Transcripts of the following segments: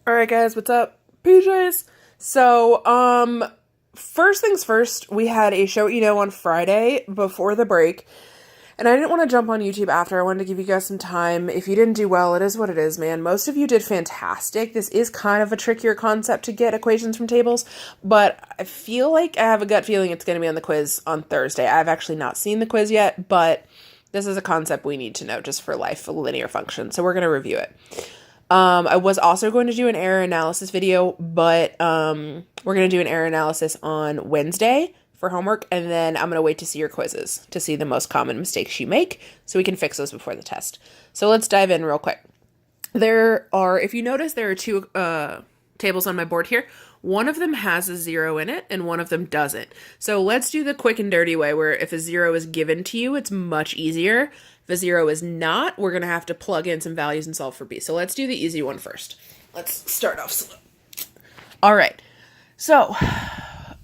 All right, guys, what's up? PJs. First things first, we had a show, on Friday before the break, and I didn't want to jump on YouTube after. I wanted to give you guys some time. If you didn't do well, it is what it is, man. Most of you did fantastic. This is kind of a trickier concept to get equations from tables, but I feel like I have a gut feeling it's going to be on the quiz on Thursday. I've actually not seen the quiz yet, but this is a concept we need to know just for life, a linear function, so we're going to review it. I was also going to do an error analysis video, but we're going to do an error analysis on Wednesday for homework, and then I'm going to wait to see your quizzes to see the most common mistakes you make so we can fix those before the test. So let's dive in real quick. If you notice, there are two tables on my board here. One of them has a 0 in it, and one of them doesn't. So let's do the quick and dirty way, where if a 0 is given to you, it's much easier. If a 0 is not, we're going to have to plug in some values and solve for b. So let's do the easy one first. Let's start off slow. All right. So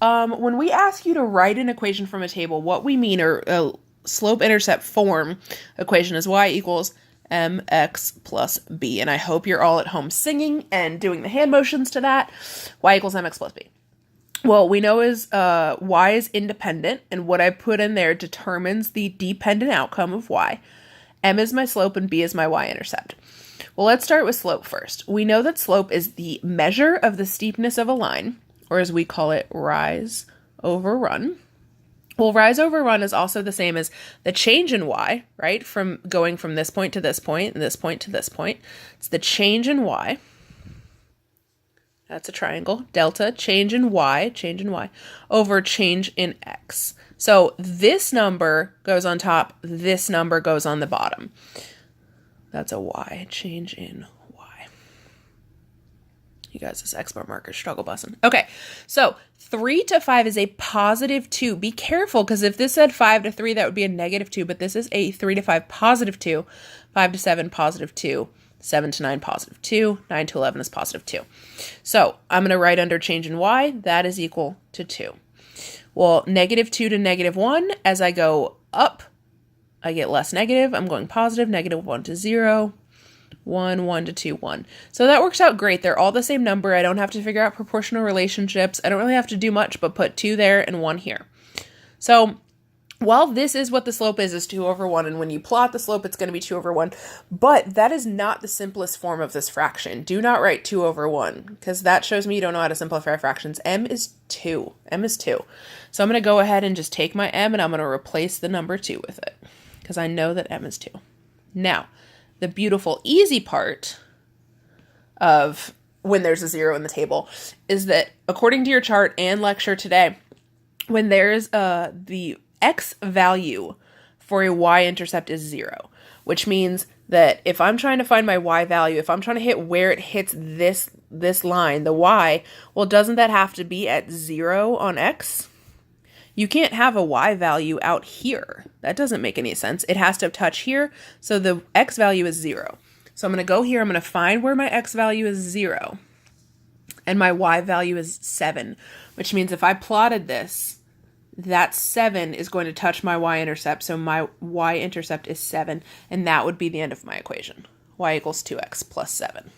when we ask you to write an equation from a table, what we mean, or a slope-intercept form equation, is y equals mx plus b. And I hope you're all at home singing and doing the hand motions to that. Y equals mx plus b. Well, we know is y is independent, and what I put in there determines the dependent outcome of y. M is my slope and b is my y-intercept. Well, let's start with slope first. We know that slope is the measure of the steepness of a line, or as we call it, rise over run. Well, rise over run is also the same as the change in y, right? From going from this point to this point, and this point to this point. It's the change in y. That's a triangle. Delta, change in y, over change in x. So this number goes on top, this number goes on the bottom. That's a y, change in y. You guys, this expert marker struggle busing. Okay, so 3 to 5 is a positive 2. Be careful, because if this said 5 to 3, that would be a negative 2, but this is a 3 to 5 positive 2, 5 to 7 positive 2, 7 to 9 positive 2, 9 to 11 is positive 2. So I'm going to write under change in y, that is equal to 2. Well, negative 2 to negative 1, as I go up, I get less negative. I'm going positive, negative 1 to 0, 1, 1 to 2, 1. So that works out great. They're all the same number. I don't have to figure out proportional relationships. I don't really have to do much but put 2 there and 1 here. So while this is what the slope is 2 over 1, and when you plot the slope, it's going to be 2 over 1, but that is not the simplest form of this fraction. Do not write 2 over 1, because that shows me you don't know how to simplify fractions. M is 2. M is 2. So I'm going to go ahead and just take my M, and I'm going to replace the number 2 with it, because I know that M is 2. Now, the beautiful, easy part of when there's a 0 in the table is that, according to your chart and lecture today, when there's the x value for a y-intercept is 0, which means that if I'm trying to find my y value, if I'm trying to hit where it hits this line, the y, well, doesn't that have to be at 0 on x? You can't have a y value out here. That doesn't make any sense. It has to touch here, so the x value is 0. So I'm going to go here, I'm going to find where my x value is 0, and my y value is 7, which means if I plotted this, that 7 is going to touch my y-intercept, so my y-intercept is 7, and that would be the end of my equation. Y equals 2x plus 7.